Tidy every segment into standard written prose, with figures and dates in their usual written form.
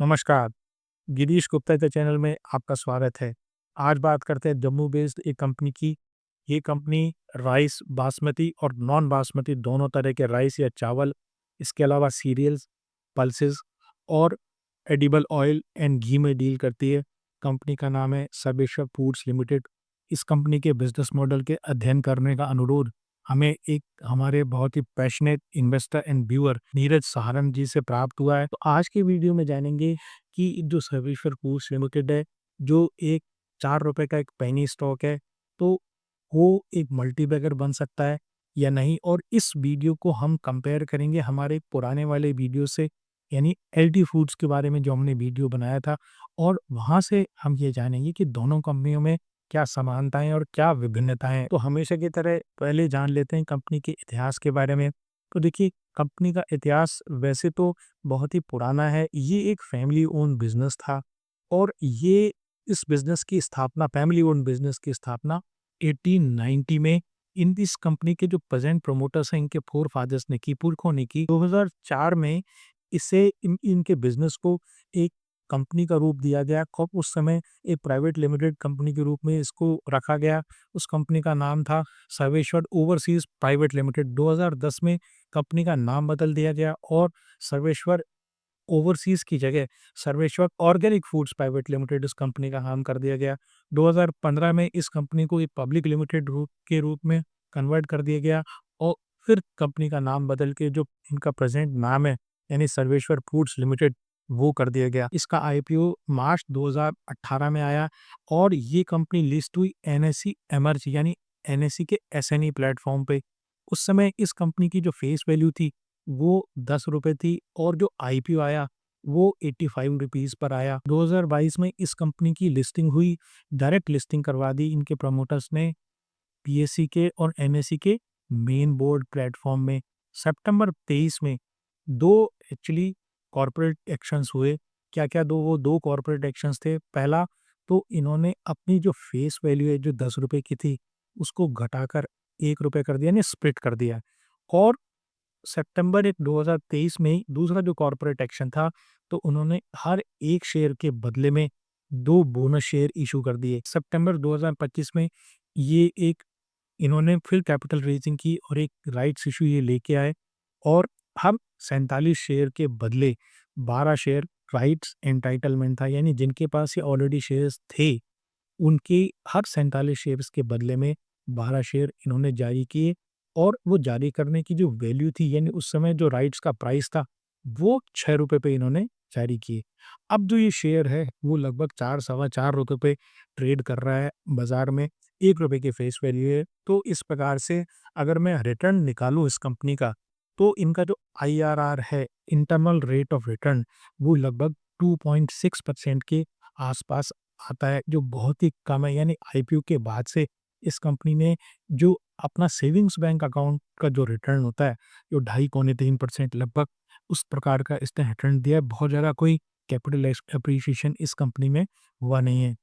नमस्कार, गिरीश गुप्ता के चैनल में आपका स्वागत है। आज बात करते हैं जम्मू बेस्ड एक कंपनी की। ये कंपनी राइस, बासमती और नॉन बासमती दोनों तरह के राइस या चावल, इसके अलावा सीरियल्स, पल्सेस और एडिबल ऑयल एंड घी में डील करती है। कंपनी का नाम है सर्वेश्वर फूड्स लिमिटेड। इस कंपनी के बिजनेस मॉडल के अध्ययन करने का अनुरोध हमें एक हमारे बहुत ही passionate investor and viewer Neeraj Saharan ji से प्राप्त हुआ है। तो आज के वीडियो में जानेंगे कि जो सर्वेश्वर फूड्स लिमिटेड है, जो एक 4 रुपए का एक पेनी स्टॉक है, तो वो एक मल्टीबैगर बन सकता है या नहीं। और इस वीडियो को हम कंपेयर करेंगे हमारे पुराने वाले वीडियो से, यानी एलटी फूड्स के बारे में जो हमने वीडियो बनाया था, और वहाँ से हम ये जानेंगे कि दोनों कंपनियों में क्या समानताएं और क्या विभिन्नताएं हैं। तो हमेशा की तरह पहले जान लेते हैं कंपनी के इतिहास के बारे में। तो देखिए, कंपनी का इतिहास वैसे तो बहुत ही पुराना है। ये एक फैमिली ओन बिजनेस था और ये इस बिजनेस की स्थापना, फैमिली ओन बिजनेस की स्थापना 1890 में इन इस कंपनी के जो प्रेजेंट प्रमोटर्स हैं, इनके फोर फादर्स ने की, पुरखों ने की। 2004 में इसे इनके बिजनेस को एक कंपनी का रूप दिया गया। कब उस समय एक प्राइवेट लिमिटेड कंपनी के रूप में इसको रखा गया। उस कंपनी का नाम था सर्वेश्वर ओवरसीज प्राइवेट लिमिटेड। 2010 में कंपनी का नाम बदल दिया गया और सर्वेश्वर ओवरसीज की जगह Sarveshwar organic foods private limited इस कंपनी का नाम कर दिया गया। 2015 में इस कंपनी को एक पब्लिक लिमिटेड रूप में कन्वर्ट कर दिया गया और फिर कंपनी का नाम बदल के जो इनका प्रेजेंट नाम है, यानी सर्वेश्वर फूड्स लिमिटेड, वो कर दिया गया। इसका आईपीओ मार्च 2018 में आया और ये कंपनी लिस्ट हुई एनएसई एमर्ज यानी एनएसई के एसएनई प्लेटफॉर्म पे। उस समय इस कंपनी की जो फेस वैल्यू थी वो 10 रुपए थी और जो आईपीओ आया वो 85 रुपीज पर आया। 2022 में इस कंपनी की लिस्टिंग हुई, डायरेक्ट लिस्टिंग करवा दी इनके प्रमोटर्स ने पीएससी के और एनएसई के मेन बोर्ड प्लेटफॉर्म में। सितंबर 23 में दो एक्चुअली कॉर्पोरेट एक्शंस हुए। क्या क्या दो कॉर्पोरेट एक्शंस थे। पहला, तो इन्होंने अपनी जो फेस वैल्यू है जो 10 रुपए की थी उसको घटाकर 1 रुपए कर दिया, यानी स्प्लिट कर दिया। और सितंबर 2023 में दूसरा जो कॉर्पोरेट एक्शन था, तो उन्होंने हर एक शेयर के बदले में 2 बोनस शेयर इशू कर दिए। सितंबर 2025 में ये एक इन्होंने फिर कैपिटल रेजिंग की और एक राइट्स इशू ये लेके आए और हम 47 शेयर के बदले 12 शेयर राइट्स एंटाइटलमेंट था, यानी जिनके पास ये ऑलरेडी शेयर्स थे उनके हर 47 शेयर्स के बदले में 12 शेयर इन्होंने जारी किए। और वो जारी करने की जो वैल्यू थी, यानी उस समय जो राइट्स का प्राइस था, वो 6 रुपए पे इन्होंने जारी किए। अब जो ये शेयर है वो लगभग 4 सवा 4 रुपए पे ट्रेड कर रहा है बाजार में। 1 रुपए की फेस वैल्यू है। तो इस प्रकार से अगर मैं रिटर्न निकालूँ इस कंपनी का, तो इनका जो आईआरआर है, इंटरनल रेट ऑफ रिटर्न, वो लगभग 2.6% के आसपास आता है, जो बहुत ही कम है। यानी आईपीओ के बाद से इस कंपनी ने जो अपना सेविंग्स बैंक अकाउंट का जो रिटर्न होता है, जो ढाई पौने 3% लगभग, उस प्रकार का इसने रिटर्न दिया है। बहुत ज़्यादा कोई कैपिटल एप्रिसिएशन इस कंपनी में हुआ नहीं है।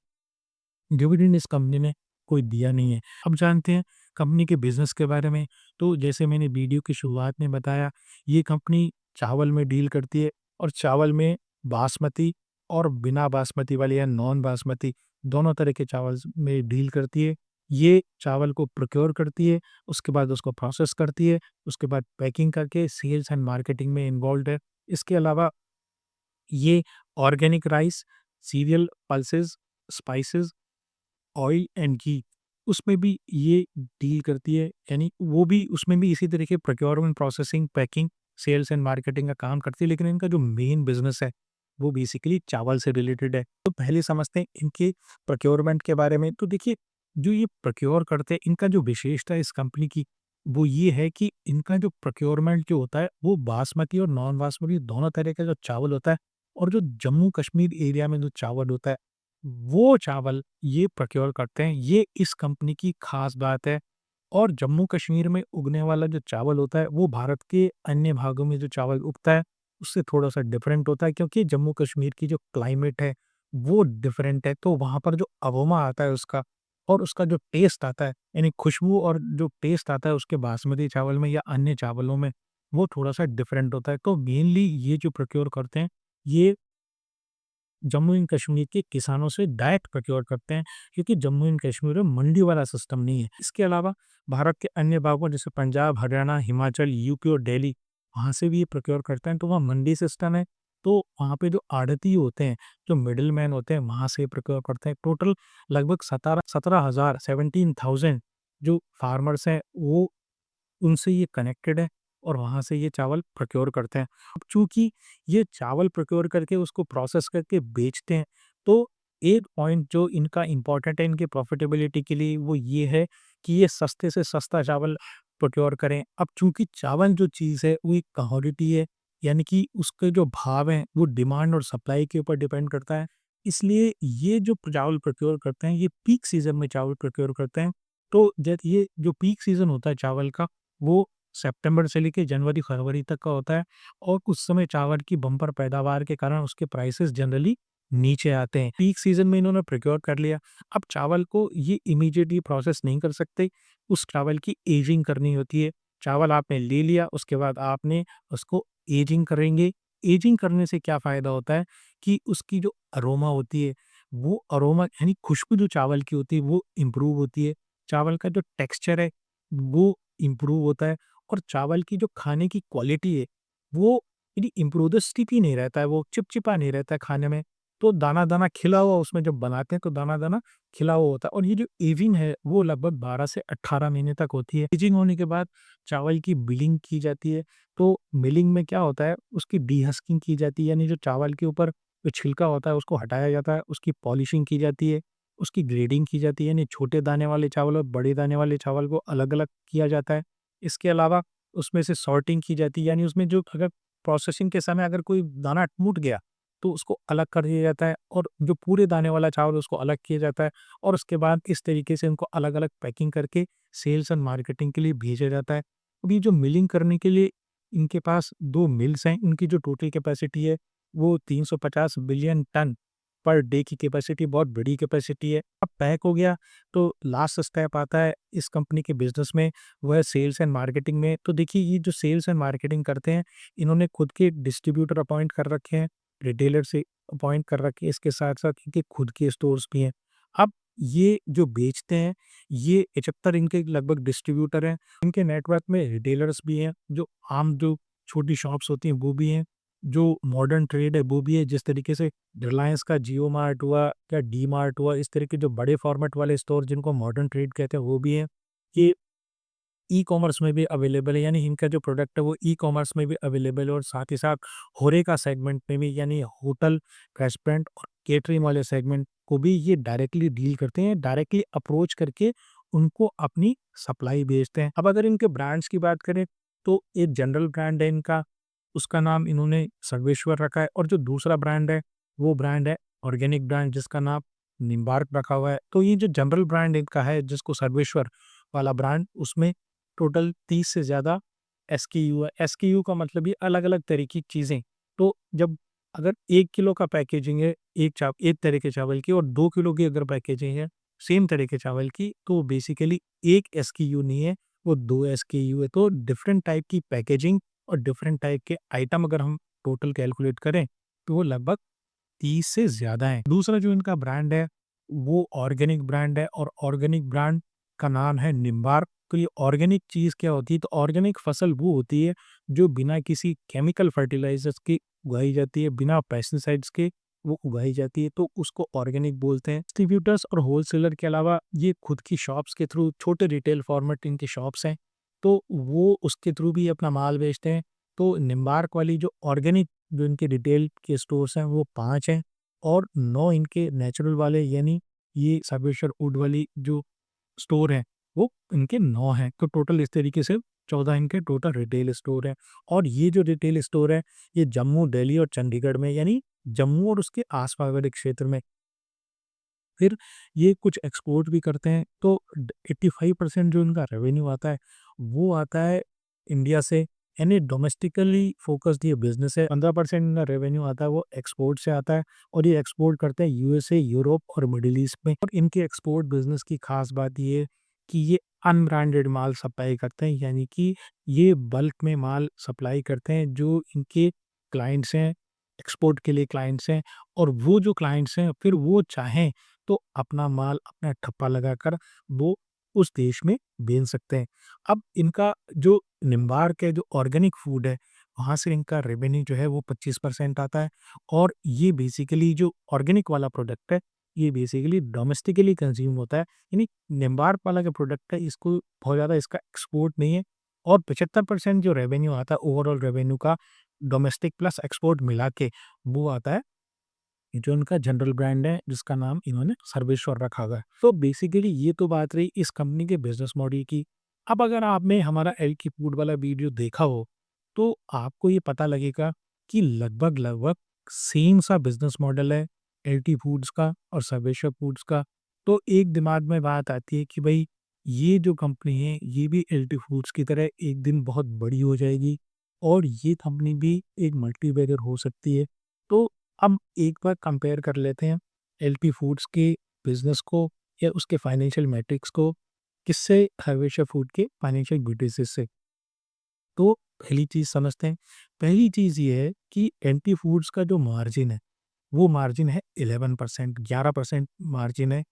डिविडेंड इस कंपनी ने कोई दिया नहीं है। अब जानते हैं कंपनी के बिजनेस के बारे में। तो जैसे मैंने वीडियो की शुरुआत में बताया, ये कंपनी चावल में डील करती है और चावल में बासमती और बिना बासमती वाले या नॉन बासमती दोनों तरह के चावल में डील करती है। ये चावल को प्रोक्योर करती है, उसके बाद उसको प्रोसेस करती है, उसके बाद पैकिंग करके सेल्स एंड मार्केटिंग में इन्वॉल्व है। इसके अलावा ये organic rice, cereal, pulses, spices, oil and ghee, उसमें भी ये डील करती है। यानी वो भी उसमें भी इसी तरीके procurement, processing, packing, sales and marketing का काम करती है। लेकिन इनका जो मेन बिजनेस है वो बेसिकली चावल से रिलेटेड है। तो पहले समझते हैं इनके प्रोक्योरमेंट के बारे में। तो देखिए, जो ये प्रोक्योर करते हैं, इनका जो विशेषता है इस कंपनी की, वो ये है कि इनका जो प्रोक्योरमेंट जो होता है वो बासमती और नॉन बासमती दोनों तरह का जो चावल होता है, और जो जम्मू कश्मीर एरिया में जो चावल होता है वो चावल ये प्रोक्योर करते हैं। ये इस कंपनी की खास बात है। और जम्मू कश्मीर में उगने वाला जो चावल होता है वो भारत के अन्य भागों में जो चावल उगता है उससे थोड़ा-सा डिफरेंट होता है, क्योंकि जम्मू कश्मीर की जो क्लाइमेट है वो डिफरेंट है। तो वहाँ पर जो अरोमा आता है उसका, और उसका जो टेस्ट आता है, यानी खुशबू और जो टेस्ट आता है उसके बासमती चावल में या अन्य चावलों में, वो थोड़ा-सा डिफरेंट होता है। तो मेनली ये जो प्रोक्योर करते हैं, ये जम्मू एंड कश्मीर के किसानों से डायरेक्ट प्रोक्योर करते हैं, क्योंकि जम्मू एंड कश्मीर में मंडी वाला सिस्टम नहीं है। इसके अलावा भारत के अन्य भागों जैसे पंजाब, हरियाणा, हिमाचल, यूपी और दिल्ली, वहाँ से भी ये प्रोक्योर करते हैं, तो वहाँ मंडी सिस्टम है। तो वहाँ पे जो आड़ती होते हैं, जो मिडलमैन होते हैं, वहाँ से प्रोक्योर करते हैं। टोटल लगभग 17,000 17,000 जो फार्मर्स हैं, वो उनसे ये कनेक्टेड है और वहाँ से ये चावल प्रोक्योर करते हैं। अब चूँकि ये चावल प्रोक्योर करके उसको प्रोसेस करके बेचते हैं, तो एक पॉइंट जो इनका इम्पोर्टेंट है इनकी प्रॉफ़िटेबिलिटी के लिए, वो ये है कि ये सस्ते से सस्ता चावल प्रोक्योर करें। अब चूँकि चावल जो चीज़ है वो एक कमोडिटी है, यानी कि उसके जो भाव हैं वो डिमांड और सप्लाई के ऊपर डिपेंड करता है। इसलिए ये जो चावल प्रोक्योर करते हैं, ये पीक सीज़न में चावल प्रोक्योर करते हैं। तो जब ये जो पीक सीज़न होता है चावल का, वो सितंबर से लेके जनवरी-फरवरी तक का होता है और उस समय चावल की बम्पर पैदावार के कारण उसके प्राइसेस जनरली नीचे आते हैं। पीक सीज़न में इन्होंने प्रोक्योर कर लिया। अब चावल को ये इमीडिएटली प्रोसेस नहीं कर सकते, उस चावल की एजिंग करनी होती है। चावल आपने ले लिया, उसके बाद आपने उसको एजिंग करेंगे। एजिंग करने से क्या फ़ायदा होता है कि उसकी जो अरोमा होती है, वो अरोमा यानी खुशबू जो चावल की होती है, वो इम्प्रूव होती है। चावल का जो टेक्सचर है, वो इम्प्रूव होता है और चावल की जो खाने की क्वालिटी है, वो यदि इम्प्रूव तो स्टिकी नहीं रहता है, वो चिपचिपा नहीं रहता है खाने में। तो दाना-दाना खिला हुआ उसमें जब बनाते हैं तो दाना-दाना खिला हुआ होता है और ये जो एजिंग है वो लगभग 12 से 18 महीने तक होती है। एजिंग होने के बाद चावल की मिलिंग की जाती है। तो मिलिंग में क्या होता है, उसकी डीहस्किंग की जाती है, यानी जो चावल के ऊपर जो छिलका होता है उसको हटाया जाता है, उसकी पॉलिशिंग की जाती है, उसकी ग्रेडिंग की जाती है, यानी छोटे दाने वाले चावल और बड़े दाने वाले चावल को अलग-अलग किया जाता है। इसके अलावा उसमें से सॉर्टिंग की जाती है, यानी उसमें जो अगर प्रोसेसिंग के समय अगर कोई दाना टूट गया, तो उसको अलग कर दिया जाता है और जो पूरे दाने वाला चावल है उसको अलग किया जाता है और उसके बाद इस तरीके से उनको अलग-अलग पैकिंग करके सेल्स एंड मार्केटिंग के लिए भेजा जाता है। अभी जो मिलिंग करने के लिए इनके पास 2 मिल्स हैं, इनकी जो टोटल कैपेसिटी है वो 350 बिलियन टन पर डे की कैपेसिटी, बहुत बड़ी कैपेसिटी है। अब पैक हो गया तो लास्ट स्टेप आता है इस कंपनी के बिज़नेस में, वो है सेल्स एंड मार्केटिंग में। तो देखिए ये जो सेल्स एंड मार्केटिंग करते हैं, इन्होंने खुद के डिस्ट्रीब्यूटर अपॉइंट कर रखे हैं, रिटेलर से अपॉइंट कर रखे हैं, इसके साथ-साथ इनके खुद के स्टोर्स भी हैं। अब ये जो बेचते हैं, ये 75 इनके लगभग डिस्ट्रीब्यूटर हैं। इनके नेटवर्क में रिटेलर्स भी हैं, जो आम जो छोटी शॉप्स होती हैं वो भी हैं, जो मॉडर्न ट्रेड है वो भी है। जिस तरीके से रिलायंस का जियो मार्ट हुआ या डी मार्ट हुआ, इस तरह के जो बड़े फॉर्मेट वाले स्टोर जिनको मॉडर्न ट्रेड कहते हैं वो भी हैं। ये ई-कॉमर्स में भी अवेलेबल है, यानी इनका जो प्रोडक्ट है वो ई-कॉमर्स में भी अवेलेबल है और साथ ही साथ होरेका सेगमेंट में भी, यानी होटल, रेस्टोरेंट और केटरिंग वाले सेगमेंट को भी ये डायरेक्टली डील करते हैं, डायरेक्टली अप्रोच करके उनको अपनी सप्लाई बेचते हैं। अब अगर इनके ब्रांड्स की बात करें तो एक जनरल ब्रांड है इनका, उसका नाम इन्होंने सर्वेश्वर रखा है और जो दूसरा ब्रांड है वो ब्रांड है ऑर्गेनिक ब्रांड, जिसका नाम निम्बार्क रखा हुआ है। तो ये जो जनरल ब्रांड इनका है जिसको सर्वेश्वर वाला ब्रांड, उसमें टोटल 30 से ज़्यादा एसकेयू है। एसकेयू का मतलब ये अलग-अलग तरह की चीज़ें। तो जब अगर 1 किलो का पैकेजिंग है, एक तरह के चावल की और 2 किलो की अगर पैकेजिंग है, सेम तरह के चावल की, तो बेसिकली 1 एसकेयू नहीं है, वो 2 एसकेयू है। तो डिफरेंट टाइप की पैकेजिंग और डिफरेंट टाइप के आइटम अगर हम टोटल कैलकुलेट करें, तो वो लगभग 30 से ज़्यादा हैं। दूसरा जो इनका ब्रांड है, वो ऑर्गेनिक ब्रांड है और ऑर्गेनिक ब्रांड का नाम है निम्बार्क। तो ये ऑर्गेनिक चीज़ क्या होती है? तो ऑर्गेनिक फसल वो होती है, जो बिना किसी केमिकल फर्टिलाइज़र्स के उगाई जाती है, बिना पेस्टिसाइड्स के वो उगाई जाती है, तो उसको ऑर्गेनिक बोलते हैं। डिस्ट्रीब्यूटर्स और होलसेलर के अलावा ये खुद की शॉप्स के थ्रू, छोटे रिटेल फॉर्मेट इनकी शॉप्स हैं, तो वो उसके थ्रू भी अपना माल बेचते हैं। तो निम्बार्क वाली जो ऑर्गेनिक जो इनके रिटेल के स्टोर्स हैं वो 5 हैं और 9 इनके नेचुरल वाले, यानी ये सर्वेश्वर वुड वाली जो स्टोर हैं, वो इनके 9 हैं। तो टोटल इस तरीके से 14 इनके टोटल रिटेल स्टोर हैं और ये जो रिटेल स्टोर है, ये जम्मू, दिल्ली और चंडीगढ़ में, यानी जम्मू और उसके आस-पास वाले क्षेत्र में। फिर ये कुछ एक्सपोर्ट भी करते हैं, तो 85% जो इनका रेवेन्यू आता है, वो आता है इंडिया से, यानी डोमेस्टिकली फोकस्ड ये बिजनेस है। 15% इनका रेवेन्यू आता है वो एक्सपोर्ट से आता है और ये एक्सपोर्ट करते हैं यूएसए, यूरोप और मिडिल ईस्ट में। और इनके एक्सपोर्ट बिजनेस की खास बात ये है कि ये अनब्रांडेड माल सप्लाई करते हैं, यानी कि ये बल्क में माल सप्लाई करते हैं। जो इनके क्लाइंट्स हैं, एक्सपोर्ट के लिए क्लाइंट्स हैं और वो जो क्लाइंट्स हैं फिर वो चाहें तो अपना माल अपना ठप्पा लगाकर वो उस देश में बेच सकते हैं। अब इनका जो निम्बार्क है, जो ऑर्गेनिक फूड है, वहाँ से इनका रेवेन्यू जो है वो 25% आता है और ये बेसिकली जो ऑर्गेनिक वाला प्रोडक्ट है, ये बेसिकली डोमेस्टिकली कंज़्यूम होता है। यानी निम्बार्क वाला जो प्रोडक्ट है इसको बहुत ज़्यादा इसका एक्सपोर्ट नहीं है और 75% जो रेवेन्यू आता है ओवरऑल रेवेन्यू का डोमेस्टिक प्लस एक्सपोर्ट मिला के वो आता है जो उनका जनरल ब्रांड है जिसका नाम इन्होंने सर्वेश्वर रखा हुआ है। तो बेसिकली ये तो बात रही इस कंपनी के बिजनेस मॉडल की। अब अगर आपने हमारा एल की फूड वाला वीडियो देखा हो तो आपको ये पता लगेगा कि लगभग सेम सा बिजनेस मॉडल है एल टी फूड्स का और सर्वेश्वर फूड्स का। तो एक दिमाग में बात आती है कि भाई ये जो कंपनी है ये भी एल टी फूड्स की तरह एक दिन बहुत बड़ी हो जाएगी और ये कंपनी भी एक मल्टीबैगर हो सकती है। तो अब एक बार कंपेयर कर लेते हैं एलपी फूड्स के बिजनेस को या उसके फाइनेंशियल मैट्रिक्स को किससे, हर्वेशा फूड के फाइनेंशियल मैट्रिसेस से। तो पहली चीज़ समझते हैं। पहली चीज़ ये है कि एलपी फूड्स का जो मार्जिन है वो मार्जिन है 11%, 11% मार्जिन है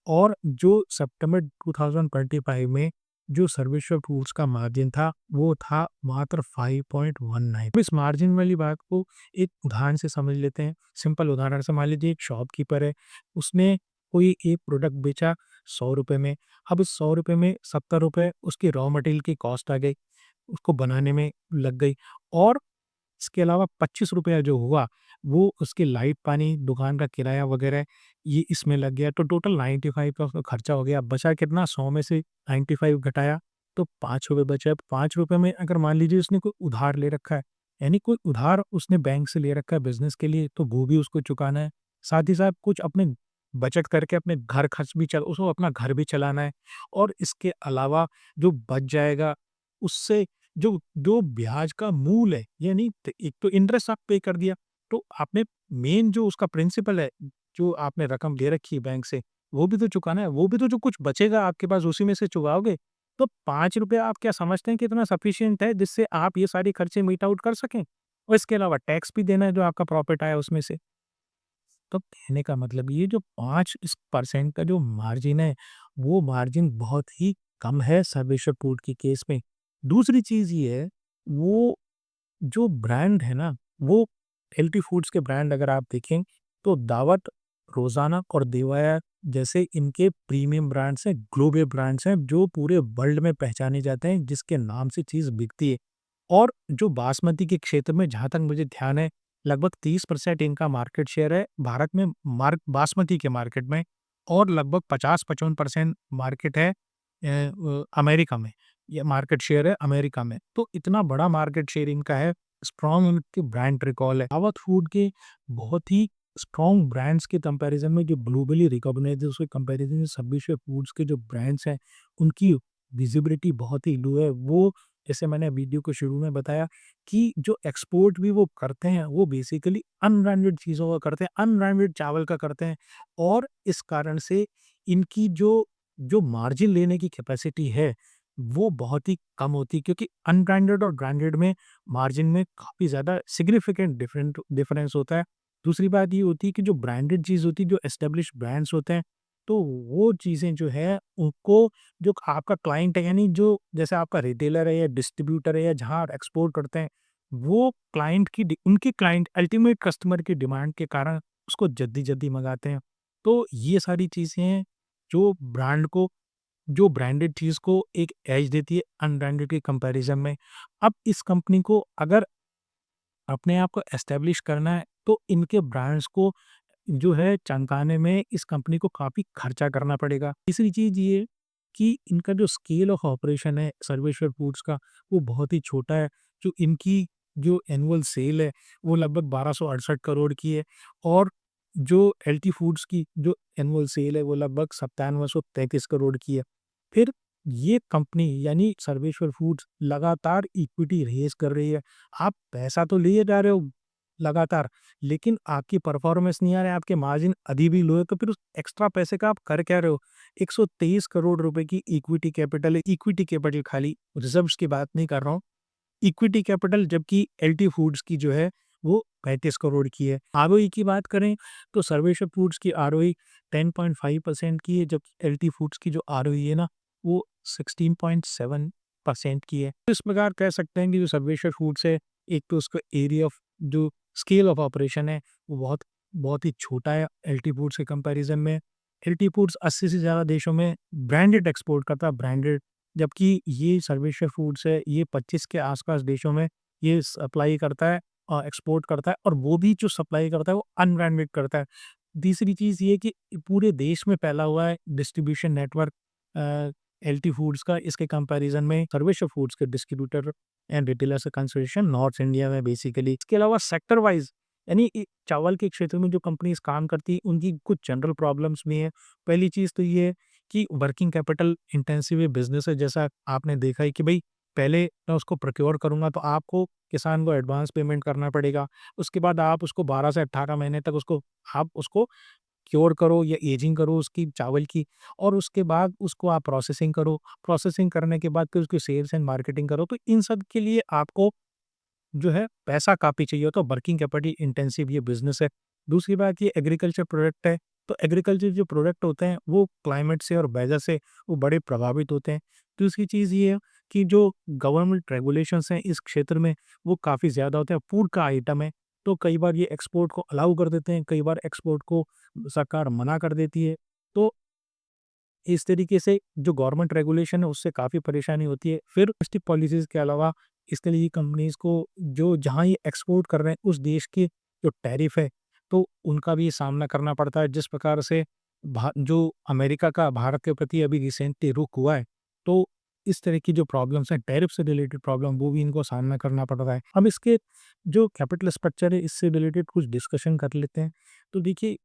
और जो सितंबर 2025 में जो सर्वेश्वर फूड्स का मार्जिन था वो था मात्र 5.19। इस मार्जिन वाली बात को एक उदाहरण से समझ लेते हैं। सिंपल उदाहरण से मान लीजिए एक शॉपकीपर है, उसने कोई एक प्रोडक्ट बेचा 100 रुपए में। अब उस 100 रुपए में 70 रुपए उसकी रॉ मटेरियल की कॉस्ट आ गई, उसको बनाने में लग गई और इसके अलावा 25 रुपया जो हुआ, वो उसके लाइट, पानी, दुकान का किराया वगैरह ये इसमें लग गया, तो टोटल 95 का उसका खर्चा हो गया। बचा कितना? 100 में से 95 घटाया, तो ₹5 बचे। अब ₹5 में अगर मान लीजिए उसने कोई उधार ले रखा है, यानी कोई उधार उसने बैंक से ले रखा है बिज़नेस के लिए, तो वो भी उसको चुकाना है। साथ ही साथ कुछ अपने बचत करके अपने घर खर्च भी उसको अपना घर भी चलाना है और इसके अलावा जो बच जाएगा, उससे जो जो ब्याज का मूल है, यानी एक तो इंटरेस्ट आप पे कर दिया, तो आपने मेन जो उसका प्रिंसिपल है, जो आपने रकम ले रखी है बैंक से, वो भी तो चुकाना है, वो भी तो जो कुछ बचेगा आपके पास उसी में से चुकाओगे। तो ₹5 आप क्या समझते हैं कि इतना सफिशिएंट है जिससे आप ये सारी खर्चे मीट आउट कर सकें? और इसके अलावा टैक्स भी देना है जो आपका प्रॉफिट आया उसमें से। तो कहने का मतलब ये जो 5 इस परसेंट का जो मार्जिन है, वो मार्जिन बहुत ही कम है सर्वेश्वर फूड के केस में। दूसरी चीज़ ये है, वो जो ब्रांड है ना, वो हेल्थी फूड्स के ब्रांड अगर आप देखें, तो दावत, रोज़ाना और देवयार जैसे इनके प्रीमियम ब्रांड्स हैं, ग्लोबल ब्रांड्स हैं, जो पूरे वर्ल्ड में पहचाने जाते हैं, जिसके नाम से चीज़ बिकती है। और जो बासमती के क्षेत्र में जहाँ तक मुझे ध्यान है, लगभग 30% इनका मार्केट शेयर है भारत में बासमती के मार्केट में और लगभग 50-55% मार्केट है अमेरिका में। ये मार्केट शेयर है अमेरिका में। तो इतना बड़ा मार्केट शेयर इनका है, स्ट्रॉन्ग इनकी ब्रांड रिकॉल है। दावत फूड के बहुत ही स्ट्रॉन्ग ब्रांड्स के कंपैरिज़न में जो ग्लोबली रिकॉग्नाइज्ड है, उसके कंपैरिज़न में सब्बीशे फूड्स के जो ब्रांड्स हैं, उनकी विज़िबिलिटी बहुत ही लो है। वो जैसे मैंने वीडियो के शुरू में बताया कि जो एक्सपोर्ट भी वो करते हैं, वो बेसिकली अनब्रांडेड चीज़ों का करते हैं, अनब्रांडेड चावल का करते हैं और इस कारण से इनकी जो जो मार्जिन लेने की कैपेसिटी है, वो बहुत ही कम होती है क्योंकि अनब्रांडेड और ब्रांडेड में मार्जिन में काफ़ी ज़्यादा सिग्निफिकेंट डिफरेंस होता है। दूसरी बात ये होती है कि जो ब्रांडेड चीज़ होती है, जो एस्टेब्लिश्ड ब्रांड्स होते हैं, तो वो चीज़ें जो है उनको जो आपका क्लाइंट है यानी जो जैसे आपका रिटेलर है या डिस्ट्रीब्यूटर है या जहाँ आप एक्सपोर्ट करते हैं, वो क्लाइंट की उनके क्लाइंट अल्टीमेट कस्टमर की डिमांड के कारण उसको जल्दी-जल्दी मँगाते हैं। तो ये सारी चीज़ें हैं जो जो ब्रांडेड चीज़ को एक एज देती है अनब्रांडेड के कंपैरिज़न में। अब इस कंपनी को अगर अपने आप को एस्टेब्लिश करना है, तो इनके ब्रांड्स को जो है चमकाने में इस कंपनी को काफ़ी खर्चा करना पड़ेगा। तीसरी चीज़ ये कि इनका जो स्केल ऑफ ऑपरेशन है सर्वेश्वर फूड्स का, वो बहुत ही छोटा है। जो इनकी जो एनुअल सेल है, वो लगभग 1268 करोड़ की है और जो एलटी फूड्स की जो एनुअल सेल है, वो लगभग 9733 करोड़ की है। फिर ये कंपनी यानी सर्वेश्वर फूड्स लगातार इक्विटी रेज़ कर रही है। आप पैसा तो लिए जा रहे हो लगातार, लेकिन आपकी परफॉर्मेंस नहीं आ रहा है, आपके मार्जिन अभी भी लो है, तो फिर उस एक्स्ट्रा पैसे का आप कर क्या रहे हो? 123 करोड़ रुपए की इक्विटी कैपिटल है, इक्विटी कैपिटल खाली, रिज़र्व्स की बात नहीं कर रहा हूँ। इक्विटी कैपिटल जबकि एलटी फूड्स की जो है वो 35 करोड़ की है। आरओई की बात करें तो सर्वेश्वर फूड्स की आरओई 10.5% की है, जबकि एलटी फूड्स की जो आरओई है ना, वो 16.7% की है। तो इस प्रकार कह सकते हैं कि जो सर्वेश्वर फूड्स है, एक तो उसका एरिया ऑफ जो स्केल ऑफ ऑपरेशन है, वो बहुत बहुत ही छोटा है एलटी फूड्स के कंपैरिज़न में। एलटी फूड्स 80 से ज़्यादा देशों में ब्रांडेड एक्सपोर्ट करता है, ब्रांडेड, जबकि ये सर्वेश्वर फूड्स है, ये 25 के आस-पास देशों में ये सप्लाई करता है, एक्सपोर्ट करता है, और वो भी जो सप्लाई करता है वो अनब्रांडेड करता है। तीसरी चीज़ ये कि पूरे देश में फैला हुआ है डिस्ट्रीब्यूशन नेटवर्क एलटी फूड्स का, इसके कंपैरिज़न में सर्वेश्वर फूड्स के डिस्ट्रीब्यूटर एंड रिटेलर्स का कंसोलिडेशन नॉर्थ इंडिया में बेसिकली। इसके अलावा सेक्टर वाइज़ यानी चावल के क्षेत्र में जो कंपनीज़ काम करती हैं, उनकी कुछ जनरल प्रॉब्लम्स भी हैं। पहली चीज़ तो ये है कि वर्किंग कैपिटल इंटेंसिव बिज़नेस है, जैसा आपने देखा है कि भई पहले मैं उसको प्रोक्योर करूँगा तो आपको किसान को एडवांस पेमेंट करना पड़ेगा। उसके बाद आप उसको 12 से 18 महीने तक उसको आप उसको क्योर करो या एजिंग करो उसकी चावल की, और उसके बाद उसको आप प्रोसेसिंग करो। प्रोसेसिंग करने के बाद फिर उसकी सेल्स एंड मार्केटिंग करो। तो इन सब के लिए आपको जो है पैसा काफ़ी चाहिए होता है, वर्किंग कैपिटल इंटेंसिव ये बिज़नेस है। दूसरी बात ये एग्रीकल्चर प्रोडक्ट है, तो एग्रीकल्चर जो प्रोडक्ट होते हैं वो क्लाइमेट से और वेदर से वो बड़े प्रभावित होते हैं। दूसरी चीज़ ये है कि जो गवर्नमेंट रेगुलेशंस हैं इस क्षेत्र में वो काफ़ी ज़्यादा होते हैं, फूड का आइटम है, तो कई बार ये एक्सपोर्ट को अलाउ कर देते हैं, कई बार एक्सपोर्ट को सरकार मना कर देती है। तो इस तरीके से जो गवर्नमेंट रेगुलेशन है उससे काफ़ी परेशानी होती है। फिर डोमेस्टिक पॉलिसीज़ के अलावा इसके लिए कंपनीज़ को जो जहाँ ये एक्सपोर्ट कर रहे हैं उस देश के जो टैरिफ है, तो उनका भी सामना करना पड़ता है। जिस प्रकार से जो अमेरिका का भारत के प्रति अभी रिसेंटली रुख हुआ है, तो इस तरह की जो प्रॉब्लम्स हैं टैरिफ से रिलेटेड प्रॉब्लम, वो भी इनको सामना करना पड़ रहा है। हम इसके जो कैपिटल स्ट्रक्चर है इससे रिलेटेड कुछ डिस्कशन कर लेते हैं। तो देखिए,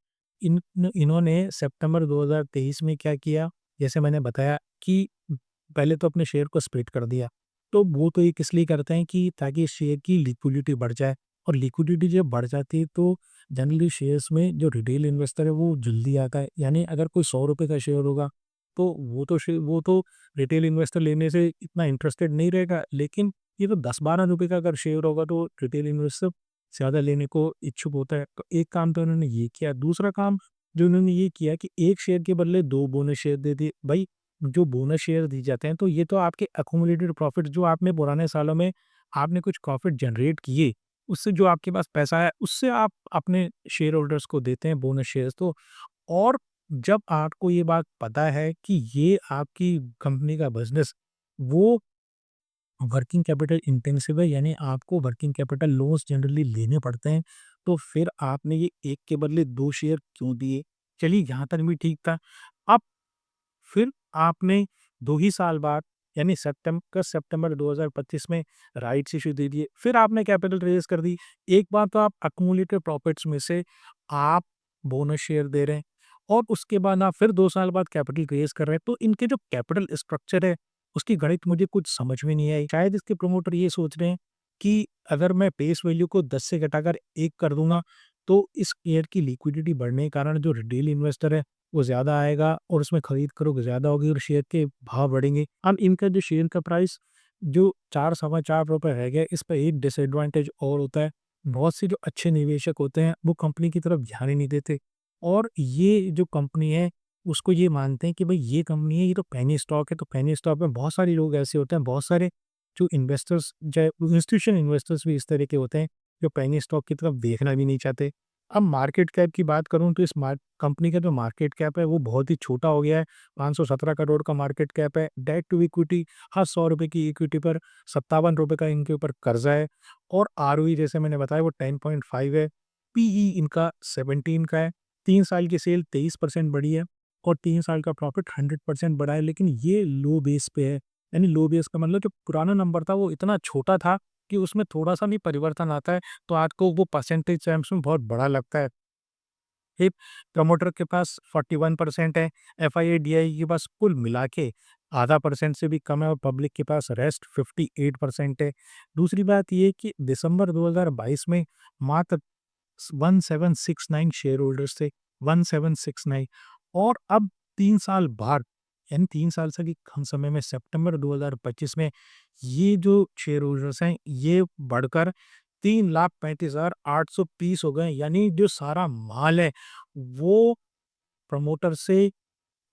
इन्होंने सितंबर 2023 में क्या किया, जैसे मैंने बताया कि पहले तो अपने शेयर को स्प्लिट कर दिया। तो वो तो ये किस लिए करते हैं कि ताकि शेयर की लिक्विडिटी बढ़ जाए, और लिक्विडिटी जब बढ़ जाती है तो जनरली शेयर्स में जो रिटेल इन्वेस्टर है वो जल्दी आता है। यानी अगर कोई ₹100 का शेयर होगा तो वो तो रिटेल इन्वेस्टर लेने से इतना इंटरेस्टेड नहीं रहेगा। लेकिन ये तो ₹10-12 का अगर शेयर होगा तो रिटेल इन्वेस्टर ज़्यादा लेने को इच्छुक होता है। तो एक काम तो उन्होंने ये किया। दूसरा काम जो उन्होंने ये किया कि 1 शेयर के बदले 2 बोनस शेयर दे दिए। भई जो बोनस शेयर दिए जाते हैं तो ये तो आपके एक्यूमुलेटेड प्रॉफिट, जो आपने पुराने सालों में आपने कुछ प्रॉफिट जनरेट किए, उससे जो आपके पास पैसा है उससे आप अपने शेयर होल्डर्स को देते हैं बोनस शेयर्स। तो और जब आपको ये बात पता है कि ये आपकी कंपनी का बिज़नेस वो वर्किंग कैपिटल इंटेंसिव है, यानी आपको वर्किंग कैपिटल लोन्स जनरली लेने पड़ते हैं, तो फिर आपने ये 1 के बदले 2 शेयर क्यों दिए? चलिए यहाँ तक भी ठीक था। अब फिर आपने 2 ही साल बाद यानी सितंबर 2025 में राइट्स इश्यू दे दिए। फिर आपने कैपिटल रेज़ कर दी। एक बार तो आप एक्यूमुलेटेड प्रॉफिट्स में से आप बोनस शेयर दे रहे हैं, और उसके बाद आप फिर 2 साल बाद कैपिटल रेज़ कर रहे हैं। तो इनके जो कैपिटल स्ट्रक्चर है, उसकी गणित मुझे कुछ समझ में नहीं आई। शायद इसके प्रमोटर ये सोच रहे हैं कि अगर मैं फेस वैल्यू को 10 से घटाकर 1 कर दूँगा, तो इस शेयर की लिक्विडिटी बढ़ने के कारण जो रिटेल इन्वेस्टर है वो ज़्यादा आएगा और उसमें खरीद फ़रोख्त ज़्यादा होगी और शेयर के भाव बढ़ेंगे। अब इनका जो शेयर का प्राइस जो 4 सवा ₹4 रह गया, इस पे एक डिसएडवांटेज और होता है। बहुत से जो अच्छे निवेशक होते हैं, वो कंपनी की तरफ ध्यान ही नहीं देते, और ये जो कंपनी है, उसको ये मानते हैं कि भई ये कंपनी है, ये तो पेनी स्टॉक है, तो पेनी स्टॉक में बहुत सारे लोग ऐसे होते हैं, बहुत सारे जो इन्वेस्टर्स चाहे इंस्टीट्यूशनल इन्वेस्टर्स भी इस तरह के होते हैं, जो पेनी स्टॉक की तरफ देखना भी नहीं चाहते। अब मार्केट कैप की बात करूँ तो इस कंपनी का जो मार्केट कैप है वो बहुत ही छोटा हो गया है। 517 करोड़ का मार्केट कैप है। डेट टू इक्विटी हर ₹100 की इक्विटी पर ₹57 का इनके ऊपर कर्जा है, और आरओई जैसे मैंने बताया वो 10.5 है। पीई इनका 17 का है। 3 साल की सेल 23% बढ़ी है, और 3 साल का प्रॉफिट 100% बढ़ा है, लेकिन ये लो बेस पे है। यानी लो बेस का मतलब जो पुराना नंबर था वो इतना छोटा था कि उसमें थोड़ा-सा भी परिवर्तन आता है तो आपको वो परसेंटेज टर्म्स में बहुत बड़ा लगता है। एक प्रमोटर के पास 41% है, एफआईआई-डीआई के पास कुल मिला के आधा परसेंट से भी कम है, और पब्लिक के पास रेस्ट 58% है। दूसरी बात ये है कि दिसंबर 2022 में मात्र 1769 शेयर होल्डर्स थे, 1769, और अब 3 साल बाद यानी 3 साल से भी कम समय में सितंबर 2025 में ये जो शेयर होल्डर्स हैं, ये बढ़कर 3,35,830 हो गए, यानी जो सारा माल है वो प्रमोटर से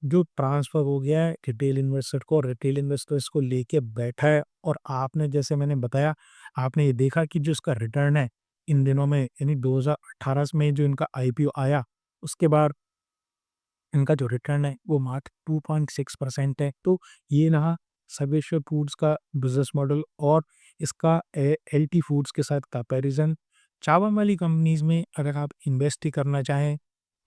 जो ट्रांसफर हो गया है रिटेल इन्वेस्टर को, रिटेल इन्वेस्टर इसको लेके बैठा है। और आपने, जैसे मैंने बताया, आपने ये देखा कि जो इसका रिटर्न है इन दिनों में, यानी 2018 में जो इनका आईपीओ आया, उसके बाद इनका जो रिटर्न है वो मात्र 2.6% है। तो ये रहा सर्वेश्वर फूड्स का बिजनेस मॉडल और इसका एलटी फूड्स के साथ कंपैरिजन। चावल वाली कंपनीज में अगर आप इन्वेस्ट ही करना चाहें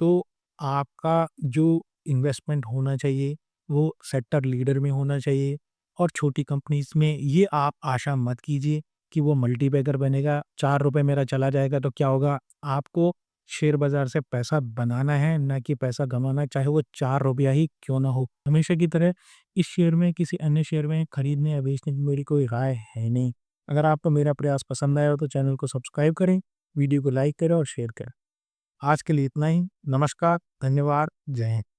तो आपका जो इन्वेस्टमेंट होना चाहिए वो सेक्टर लीडर में होना चाहिए। और छोटी कंपनीज में ये आप आशा मत कीजिए कि वो मल्टीबैगर बनेगा, 4 रुपए मेरा चला जाएगा तो क्या होगा। आपको शेयर बाजार से पैसा बनाना है, ना कि पैसा कमाना, चाहे वो 4 रुपया ही क्यों ना हो। हमेशा की तरह इस शेयर में किसी अन्य शेयर में खरीदने या बेचने की मेरी कोई राय है नहीं। अगर आपको मेरा प्रयास पसंद आया हो तो चैनल को सब्सक्राइब करें, वीडियो को लाइक करें और शेयर करें। आज के लिए इतना ही। नमस्कार, धन्यवाद, जय हिंद।